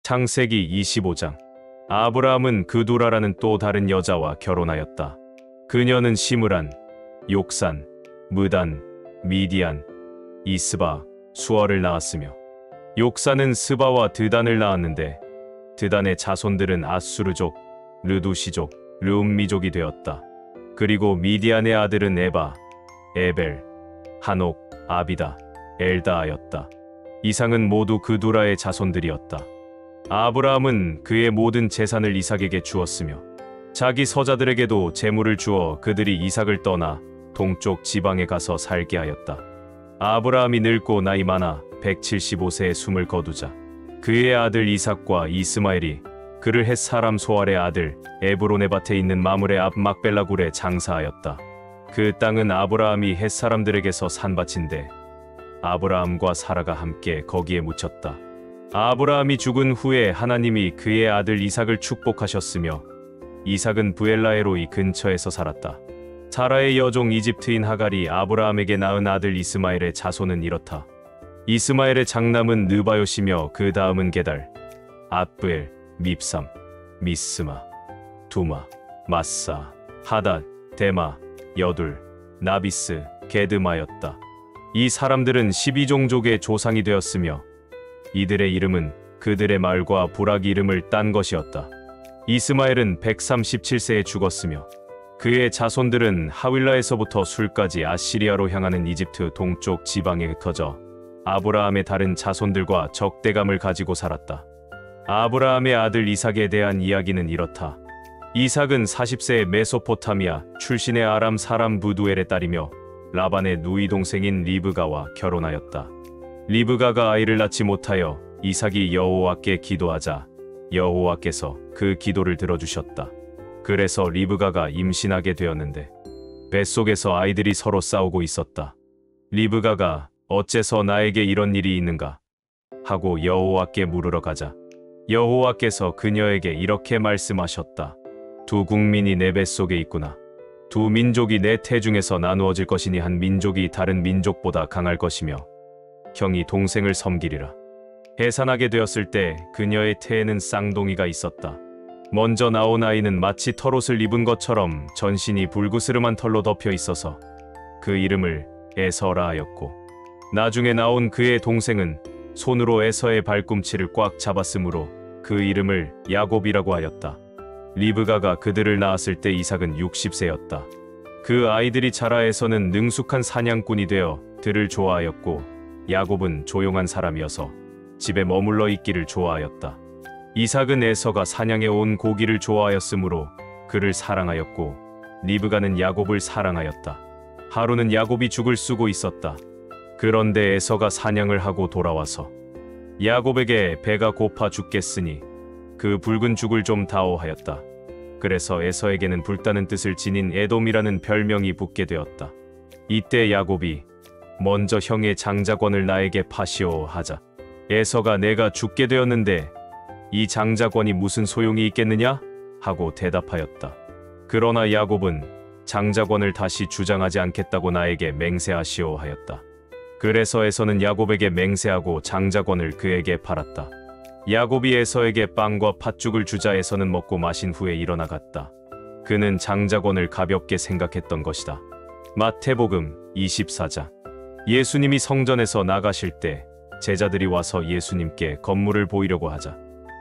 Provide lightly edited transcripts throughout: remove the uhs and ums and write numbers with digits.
창세기 25장. 아브라함은 그두라라는 또 다른 여자와 결혼하였다. 그녀는 시므란, 욕산, 무단, 미디안, 이스바, 수어를 낳았으며 욕산은 스바와 드단을 낳았는데 드단의 자손들은 아수르족, 르두시족, 르움미족이 되었다. 그리고 미디안의 아들은 에바, 에벨, 한옥, 아비다, 엘다하였다. 이상은 모두 그두라의 자손들이었다. 아브라함은 그의 모든 재산을 이삭에게 주었으며 자기 서자들에게도 재물을 주어 그들이 이삭을 떠나 동쪽 지방에 가서 살게 하였다. 아브라함이 늙고 나이 많아 175세에 숨을 거두자 그의 아들 이삭과 이스마엘이 그를 헷 사람 소알의 아들 에브론의 밭에 있는 마물의 앞 막벨라 굴에 장사하였다. 그 땅은 아브라함이 헷 사람들에게서 산 밭인데 아브라함과 사라가 함께 거기에 묻혔다. 아브라함이 죽은 후에 하나님이 그의 아들 이삭을 축복하셨으며 이삭은 부엘라헤로이 근처에서 살았다. 사라의 여종 이집트인 하갈이 아브라함에게 낳은 아들 이스마엘의 자손은 이렇다. 이스마엘의 장남은 느바요시며 그 다음은 게달, 앗부엘, 밉삼, 미스마, 두마, 마사, 하닷, 데마, 여둘, 나비스, 게드마였다. 이 사람들은 12종족의 조상이 되었으며 이들의 이름은 그들의 말과 부락 이름을 딴 것이었다. 이스마엘은 137세에 죽었으며 그의 자손들은 하윌라에서부터 술까지 아시리아로 향하는 이집트 동쪽 지방에 흩어져 아브라함의 다른 자손들과 적대감을 가지고 살았다. 아브라함의 아들 이삭에 대한 이야기는 이렇다. 이삭은 40세에 메소포타미아 출신의 아람 사람 부두엘의 딸이며 라반의 누이 동생인 리브가와 결혼하였다. 리브가가 아이를 낳지 못하여 이삭이 여호와께 기도하자 여호와께서 그 기도를 들어주셨다. 그래서 리브가가 임신하게 되었는데 뱃속에서 아이들이 서로 싸우고 있었다. 리브가가 어째서 나에게 이런 일이 있는가 하고 여호와께 물으러 가자 여호와께서 그녀에게 이렇게 말씀하셨다. 두 국민이 내 뱃속에 있구나. 두 민족이 내 태중에서 나누어질 것이니 한 민족이 다른 민족보다 강할 것이며 형이 동생을 섬기리라. 해산하게 되었을 때 그녀의 태에는 쌍둥이가 있었다. 먼저 나온 아이는 마치 털옷을 입은 것처럼 전신이 불구스름한 털로 덮여 있어서 그 이름을 에서라 하였고 나중에 나온 그의 동생은 손으로 에서의 발꿈치를 꽉 잡았으므로 그 이름을 야곱이라고 하였다. 리브가가 그들을 낳았을 때 이삭은 60세였다. 그 아이들이 자라 에서는 능숙한 사냥꾼이 되어 들을 좋아하였고 야곱은 조용한 사람이어서 집에 머물러 있기를 좋아하였다. 이삭은 에서가 사냥해 온 고기를 좋아하였으므로 그를 사랑하였고 리브가는 야곱을 사랑하였다. 하루는 야곱이 죽을 쓰고 있었다. 그런데 에서가 사냥을 하고 돌아와서 야곱에게 배가 고파 죽겠으니 그 붉은 죽을 좀 다오 하였다. 그래서 에서에게는 불타는 뜻을 지닌 에돔이라는 별명이 붙게 되었다. 이때 야곱이 먼저 형의 장자권을 나에게 파시오 하자 에서가 내가 죽게 되었는데 이 장자권이 무슨 소용이 있겠느냐? 하고 대답하였다. 그러나 야곱은 장자권을 다시 주장하지 않겠다고 나에게 맹세하시오 하였다. 그래서 에서는 야곱에게 맹세하고 장자권을 그에게 팔았다. 야곱이 에서에게 빵과 팥죽을 주자 에서는 먹고 마신 후에 일어나갔다. 그는 장자권을 가볍게 생각했던 것이다. 마태복음 24장. 예수님이 성전에서 나가실 때 제자들이 와서 예수님께 건물을 보이려고 하자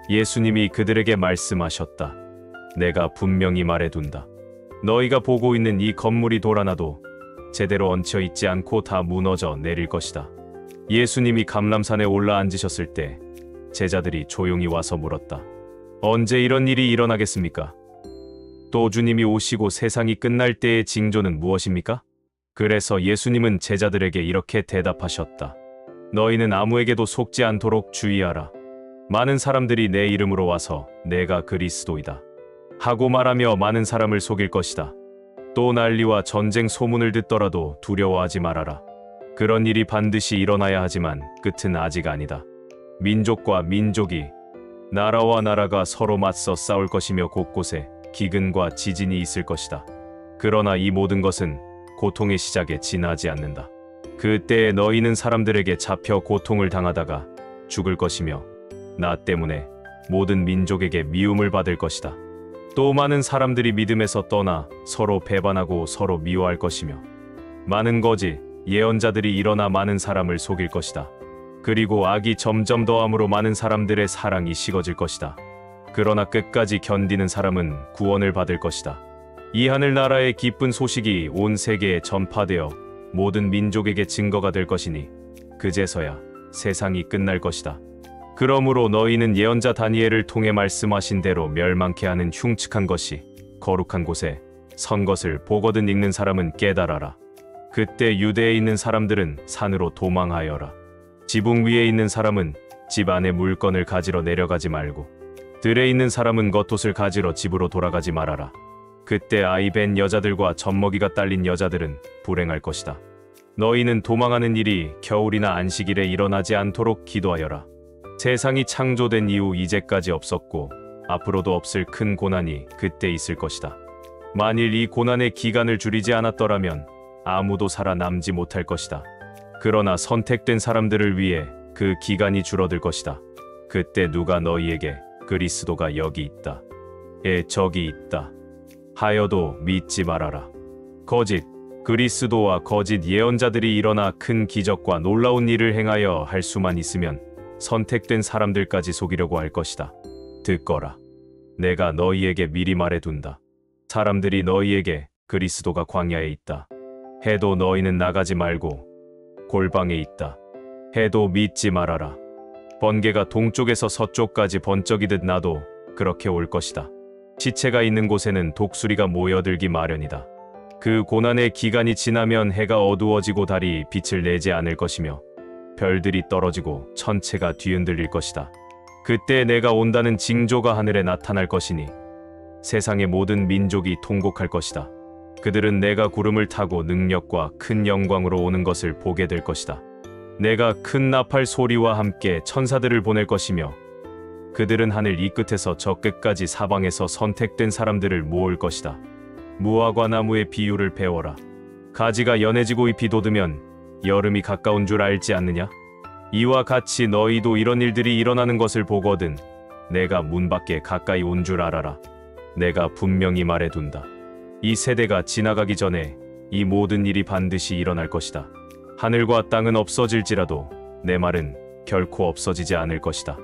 예수님이 그들에게 말씀하셨다. 내가 분명히 말해둔다. 너희가 보고 있는 이 건물이 돌아나도 제대로 얹혀 있지 않고 다 무너져 내릴 것이다. 예수님이 감람산에 올라 앉으셨을 때 제자들이 조용히 와서 물었다. 언제 이런 일이 일어나겠습니까? 또 주님이 오시고 세상이 끝날 때의 징조는 무엇입니까? 그래서 예수님은 제자들에게 이렇게 대답하셨다. 너희는 아무에게도 속지 않도록 주의하라. 많은 사람들이 내 이름으로 와서 내가 그리스도이다 하고 말하며 많은 사람을 속일 것이다. 또 난리와 전쟁 소문을 듣더라도 두려워하지 말아라. 그런 일이 반드시 일어나야 하지만 끝은 아직 아니다. 민족과 민족이, 나라와 나라가 서로 맞서 싸울 것이며 곳곳에 기근과 지진이 있을 것이다. 그러나 이 모든 것은 고통의 시작에 지나지 않는다. 그때에 너희는 사람들에게 잡혀 고통을 당하다가 죽을 것이며 나 때문에 모든 민족에게 미움을 받을 것이다. 또 많은 사람들이 믿음에서 떠나 서로 배반하고 서로 미워할 것이며 많은 거짓 예언자들이 일어나 많은 사람을 속일 것이다. 그리고 악이 점점 더함으로 많은 사람들의 사랑이 식어질 것이다. 그러나 끝까지 견디는 사람은 구원을 받을 것이다. 이 하늘나라의 기쁜 소식이 온 세계에 전파되어 모든 민족에게 증거가 될 것이니 그제서야 세상이 끝날 것이다. 그러므로 너희는 예언자 다니엘을 통해 말씀하신 대로 멸망케 하는 흉측한 것이 거룩한 곳에 선 것을 보거든 읽는 사람은 깨달아라. 그때 유대에 있는 사람들은 산으로 도망하여라. 지붕 위에 있는 사람은 집 안에 물건을 가지러 내려가지 말고 들에 있는 사람은 겉옷을 가지러 집으로 돌아가지 말아라. 그때 아이 벤 여자들과 젖먹이가 딸린 여자들은 불행할 것이다. 너희는 도망하는 일이 겨울이나 안식일에 일어나지 않도록 기도하여라. 세상이 창조된 이후 이제까지 없었고 앞으로도 없을 큰 고난이 그때 있을 것이다. 만일 이 고난의 기간을 줄이지 않았더라면 아무도 살아남지 못할 것이다. 그러나 선택된 사람들을 위해 그 기간이 줄어들 것이다. 그때 누가 너희에게 그리스도가 여기 있다, 저기 있다 하여도 믿지 말아라. 거짓 그리스도와 거짓 예언자들이 일어나 큰 기적과 놀라운 일을 행하여 할 수만 있으면 선택된 사람들까지 속이려고 할 것이다. 듣거라. 내가 너희에게 미리 말해둔다. 사람들이 너희에게 그리스도가 광야에 있다 해도 너희는 나가지 말고 골방에 있다 해도 믿지 말아라. 번개가 동쪽에서 서쪽까지 번쩍이듯 나도 그렇게 올 것이다. 시체가 있는 곳에는 독수리가 모여들기 마련이다. 그 고난의 기간이 지나면 해가 어두워지고 달이 빛을 내지 않을 것이며 별들이 떨어지고 천체가 뒤흔들릴 것이다. 그때 내가 온다는 징조가 하늘에 나타날 것이니 세상의 모든 민족이 통곡할 것이다. 그들은 내가 구름을 타고 능력과 큰 영광으로 오는 것을 보게 될 것이다. 내가 큰 나팔 소리와 함께 천사들을 보낼 것이며 그들은 하늘 이 끝에서 저 끝까지 사방에서 선택된 사람들을 모을 것이다. 무화과 나무의 비유를 배워라. 가지가 연해지고 잎이 돋으면 여름이 가까운 줄 알지 않느냐? 이와 같이 너희도 이런 일들이 일어나는 것을 보거든 내가 문 밖에 가까이 온 줄 알아라. 내가 분명히 말해둔다. 이 세대가 지나가기 전에 이 모든 일이 반드시 일어날 것이다. 하늘과 땅은 없어질지라도 내 말은 결코 없어지지 않을 것이다.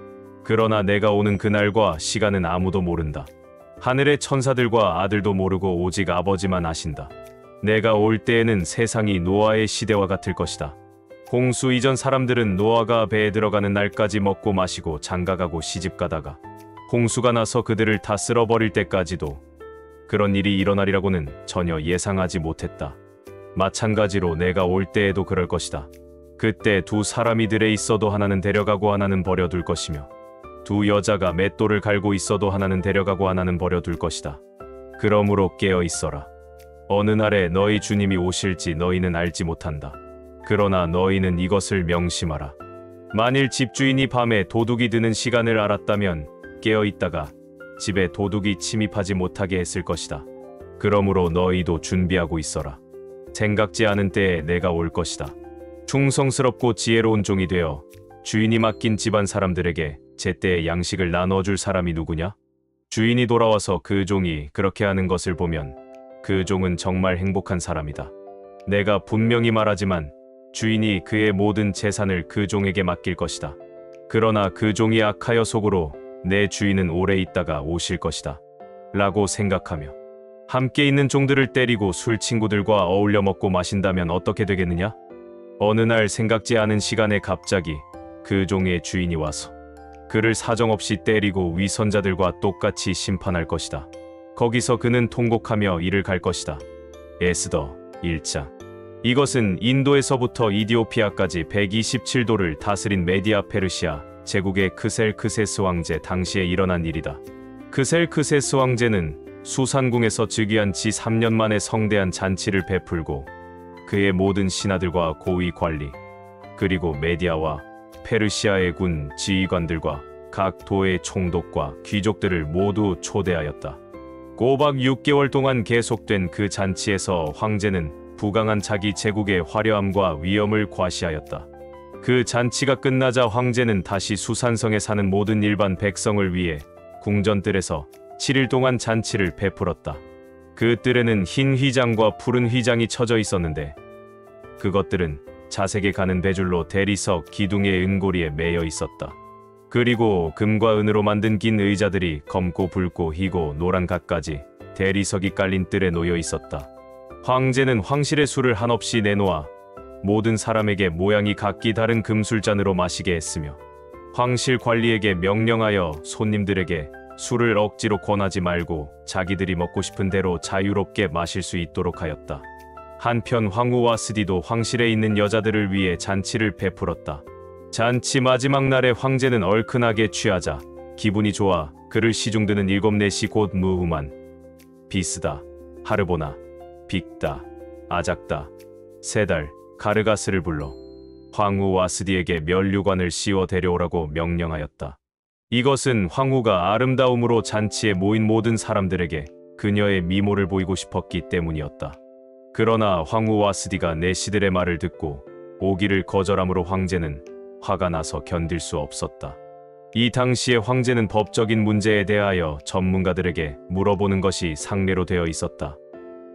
그러나 내가 오는 그날과 시간은 아무도 모른다. 하늘의 천사들과 아들도 모르고 오직 아버지만 아신다. 내가 올 때에는 세상이 노아의 시대와 같을 것이다. 홍수 이전 사람들은 노아가 배에 들어가는 날까지 먹고 마시고 장가가고 시집가다가 홍수가 나서 그들을 다 쓸어버릴 때까지도 그런 일이 일어나리라고는 전혀 예상하지 못했다. 마찬가지로 내가 올 때에도 그럴 것이다. 그때 두 사람이 들에 있어도 하나는 데려가고 하나는 버려둘 것이며 두 여자가 맷돌을 갈고 있어도 하나는 데려가고 하나는 버려둘 것이다. 그러므로 깨어 있어라. 어느 날에 너희 주님이 오실지 너희는 알지 못한다. 그러나 너희는 이것을 명심하라. 만일 집주인이 밤에 도둑이 드는 시간을 알았다면 깨어 있다가 집에 도둑이 침입하지 못하게 했을 것이다. 그러므로 너희도 준비하고 있어라. 생각지 않은 때에 내가 올 것이다. 충성스럽고 지혜로운 종이 되어 주인이 맡긴 집안 사람들에게 제때에 양식을 나눠줄 사람이 누구냐? 주인이 돌아와서 그 종이 그렇게 하는 것을 보면 그 종은 정말 행복한 사람이다. 내가 분명히 말하지만 주인이 그의 모든 재산을 그 종에게 맡길 것이다. 그러나 그 종이 악하여 속으로 내 주인은 오래 있다가 오실 것이다 라고 생각하며 함께 있는 종들을 때리고 술 친구들과 어울려 먹고 마신다면 어떻게 되겠느냐? 어느 날 생각지 않은 시간에 갑자기 그 종의 주인이 와서 그를 사정없이 때리고 위선자들과 똑같이 심판할 것이다. 거기서 그는 통곡하며 이를 갈 것이다. 에스더 1장. 이것은 인도에서부터 이디오피아까지 127도를 다스린 메디아 페르시아 제국의 크셀크세스 왕제 당시에 일어난 일이다. 크셀크세스 왕제는 수산궁에서 즉위한 지 3년 만에 성대한 잔치를 베풀고 그의 모든 신하들과 고위 관리 그리고 메디아와 페르시아의 군 지휘관들과 각 도의 총독과 귀족들을 모두 초대하였다. 꼬박 6개월 동안 계속된 그 잔치에서 황제는 부강한 자기 제국의 화려함과 위엄을 과시하였다. 그 잔치가 끝나자 황제는 다시 수산성에 사는 모든 일반 백성을 위해 궁전뜰에서 7일 동안 잔치를 베풀었다. 그 뜰에는 흰 휘장과 푸른 휘장이 쳐져 있었는데 그것들은 자색에 가는 배줄로 대리석 기둥의 은고리에 매여 있었다. 그리고 금과 은으로 만든 긴 의자들이 검고 붉고 희고 노란 갖가지 대리석이 깔린 뜰에 놓여 있었다. 황제는 황실의 술을 한없이 내놓아 모든 사람에게 모양이 각기 다른 금술잔으로 마시게 했으며 황실 관리에게 명령하여 손님들에게 술을 억지로 권하지 말고 자기들이 먹고 싶은 대로 자유롭게 마실 수 있도록 하였다. 한편 황후 와스디도 황실에 있는 여자들을 위해 잔치를 베풀었다. 잔치 마지막 날에 황제는 얼큰하게 취하자 기분이 좋아 그를 시중드는 7-4시 곧 무후만, 비스다, 하르보나, 빅다, 아작다, 세달, 가르가스를 불러 황후 와스디에게 면류관을 씌워 데려오라고 명령하였다. 이것은 황후가 아름다움으로 잔치에 모인 모든 사람들에게 그녀의 미모를 보이고 싶었기 때문이었다. 그러나 황후 와스디가 내시들의 말을 듣고 오기를 거절함으로 황제는 화가 나서 견딜 수 없었다. 이 당시에 황제는 법적인 문제에 대하여 전문가들에게 물어보는 것이 상례로 되어 있었다.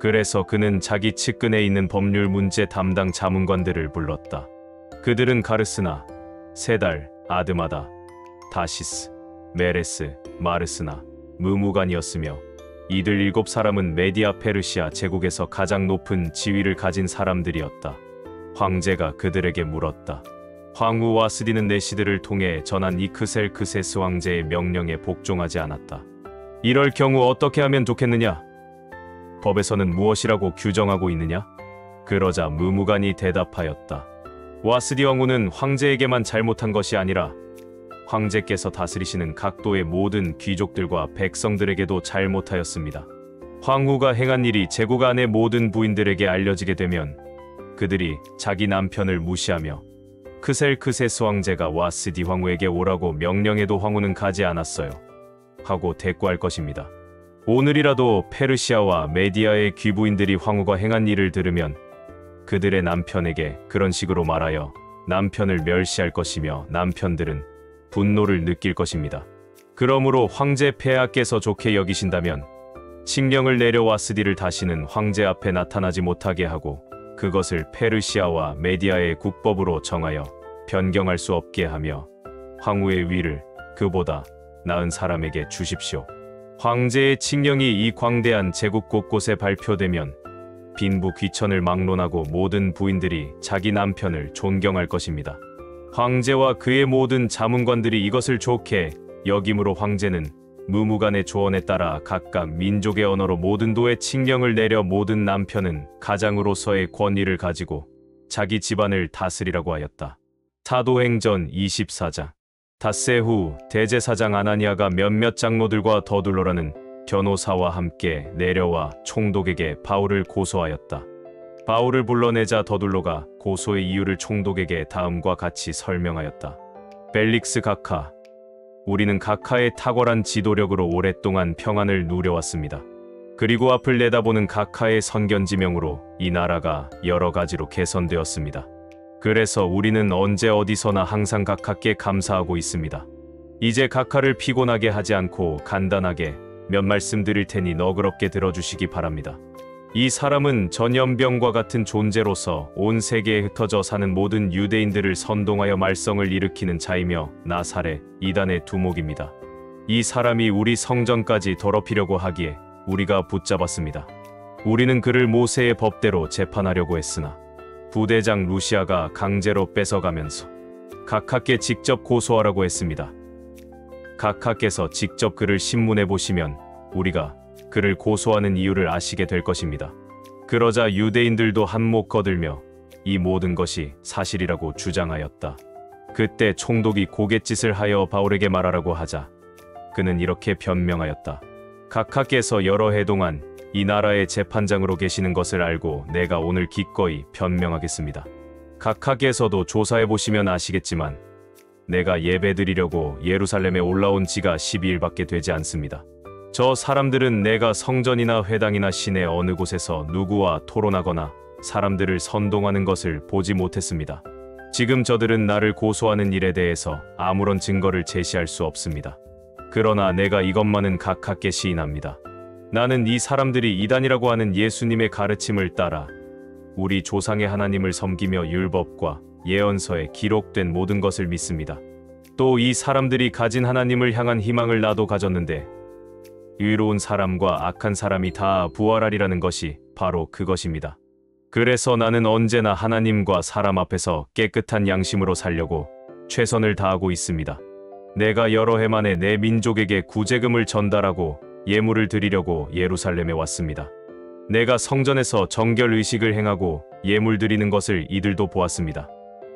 그래서 그는 자기 측근에 있는 법률 문제 담당 자문관들을 불렀다. 그들은 가르스나, 세달, 아드마다, 다시스, 메레스, 마르스나, 무무간이었으며 이들 7사람은 메디아 페르시아 제국에서 가장 높은 지위를 가진 사람들이었다. 황제가 그들에게 물었다. 황후 와스디는 내시들을 통해 전한 이크셀크세스 황제의 명령에 복종하지 않았다. 이럴 경우 어떻게 하면 좋겠느냐? 법에서는 무엇이라고 규정하고 있느냐? 그러자 무무간이 대답하였다. 와스디 왕후는 황제에게만 잘못한 것이 아니라 황제께서 다스리시는 각도의 모든 귀족들과 백성들에게도 잘못하였습니다. 황후가 행한 일이 제국 안의 모든 부인들에게 알려지게 되면 그들이 자기 남편을 무시하며 크셀크세스 황제가 와스디 황후에게 오라고 명령해도 황후는 가지 않았어요. 하고 대꾸할 것입니다. 오늘이라도 페르시아와 메디아의 귀부인들이 황후가 행한 일을 들으면 그들의 남편에게 그런 식으로 말하여 남편을 멸시할 것이며 남편들은 분노를 느낄 것입니다. 그러므로 황제 폐하께서 좋게 여기신다면 칙령을 내려 와스디를 다시는 황제 앞에 나타나지 못하게 하고 그것을 페르시아와 메디아의 국법으로 정하여 변경할 수 없게 하며 황후의 위를 그보다 나은 사람에게 주십시오. 황제의 칙령이 이 광대한 제국 곳곳에 발표되면 빈부 귀천을 막론하고 모든 부인들이 자기 남편을 존경할 것입니다. 황제와 그의 모든 자문관들이 이것을 좋게 여김으로 황제는 무무간의 조언에 따라 각각 민족의 언어로 모든 도의 칙령을 내려 모든 남편은 가장으로서의 권위를 가지고 자기 집안을 다스리라고 하였다. 사도행전 24장. 닷새 후 대제사장 아나니아가 몇몇 장로들과 더둘러라는 변호사와 함께 내려와 총독에게 바울을 고소하였다. 바울을 불러내자 더둘러가 고소의 이유를 총독에게 다음과 같이 설명하였다. 벨릭스 각하, 우리는 각하의 탁월한 지도력으로 오랫동안 평안을 누려왔습니다. 그리고 앞을 내다보는 각하의 선견지명으로 이 나라가 여러 가지로 개선되었습니다. 그래서 우리는 언제 어디서나 항상 각하께 감사하고 있습니다. 이제 각하를 피곤하게 하지 않고 간단하게 몇 말씀 드릴 테니 너그럽게 들어주시기 바랍니다. 이 사람은 전염병과 같은 존재로서 온 세계에 흩어져 사는 모든 유대인들을 선동하여 말썽을 일으키는 자이며 나사렛 이단의 두목입니다. 이 사람이 우리 성전까지 더럽히려고 하기에 우리가 붙잡았습니다. 우리는 그를 모세의 법대로 재판하려고 했으나 부대장 루시아가 강제로 뺏어가면서 각하께 직접 고소하라고 했습니다. 각하께서 직접 그를 신문해 보시면 우리가 그를 고소하는 이유를 아시게 될 것입니다. 그러자 유대인들도 한몫 거들며 이 모든 것이 사실이라고 주장하였다. 그때 총독이 고갯짓을 하여 바울에게 말하라고 하자 그는 이렇게 변명하였다. 각하께서 여러 해 동안 이 나라의 재판장으로 계시는 것을 알고 내가 오늘 기꺼이 변명하겠습니다. 각하께서도 조사해 보시면 아시겠지만 내가 예배드리려고 예루살렘에 올라온 지가 12일밖에 되지 않습니다. 저 사람들은 내가 성전이나 회당이나 시내 어느 곳에서 누구와 토론하거나 사람들을 선동하는 것을 보지 못했습니다. 지금 저들은 나를 고소하는 일에 대해서 아무런 증거를 제시할 수 없습니다. 그러나 내가 이것만은 각하께 시인합니다. 나는 이 사람들이 이단이라고 하는 예수님의 가르침을 따라 우리 조상의 하나님을 섬기며 율법과 예언서에 기록된 모든 것을 믿습니다. 또 이 사람들이 가진 하나님을 향한 희망을 나도 가졌는데 의로운 사람과 악한 사람이 다 부활하리라는 것이 바로 그것입니다. 그래서 나는 언제나 하나님과 사람 앞에서 깨끗한 양심으로 살려고 최선을 다하고 있습니다. 내가 여러 해 만에 내 민족에게 구제금을 전달하고 예물을 드리려고 예루살렘에 왔습니다. 내가 성전에서 정결 의식을 행하고 예물 드리는 것을 이들도 보았습니다.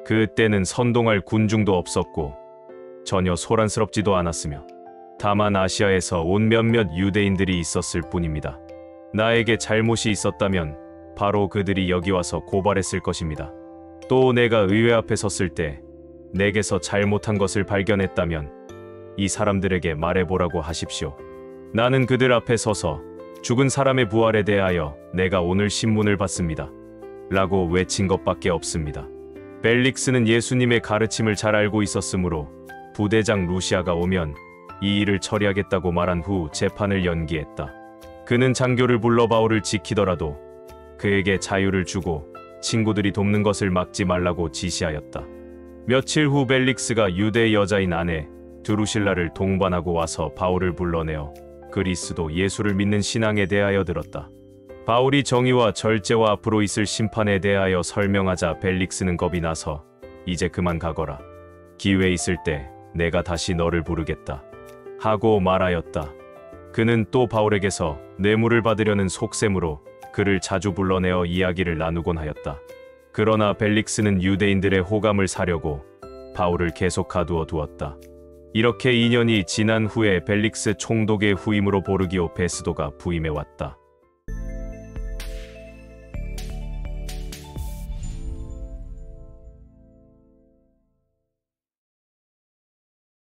그때는 선동할 군중도 없었고 전혀 소란스럽지도 않았으며 다만 아시아에서 온 몇몇 유대인들이 있었을 뿐입니다. 나에게 잘못이 있었다면 바로 그들이 여기 와서 고발했을 것입니다. 또 내가 의회 앞에 섰을 때 내게서 잘못한 것을 발견했다면 이 사람들에게 말해보라고 하십시오. 나는 그들 앞에 서서 죽은 사람의 부활에 대하여 내가 오늘 신문을 받습니다. 라고 외친 것밖에 없습니다. 벨릭스는 예수님의 가르침을 잘 알고 있었으므로 부대장 루시아가 오면 이 일을 처리하겠다고 말한 후 재판을 연기했다. 그는 장교를 불러 바울을 지키더라도 그에게 자유를 주고 친구들이 돕는 것을 막지 말라고 지시하였다. 며칠 후 벨릭스가 유대 여자인 아내 드루실라를 동반하고 와서 바울을 불러내어 그리스도 예수를 믿는 신앙에 대하여 들었다. 바울이 정의와 절제와 앞으로 있을 심판에 대하여 설명하자 벨릭스는 겁이 나서 이제 그만 가거라. 기회 있을 때 내가 다시 너를 부르겠다. 하고 말하였다. 그는 또 바울에게서 뇌물을 받으려는 속셈으로 그를 자주 불러내어 이야기를 나누곤 하였다. 그러나 벨릭스는 유대인들의 호감을 사려고 바울을 계속 가두어 두었다. 이렇게 2년이 지난 후에 벨릭스 총독의 후임으로 보르기오 베스도가 부임해 왔다.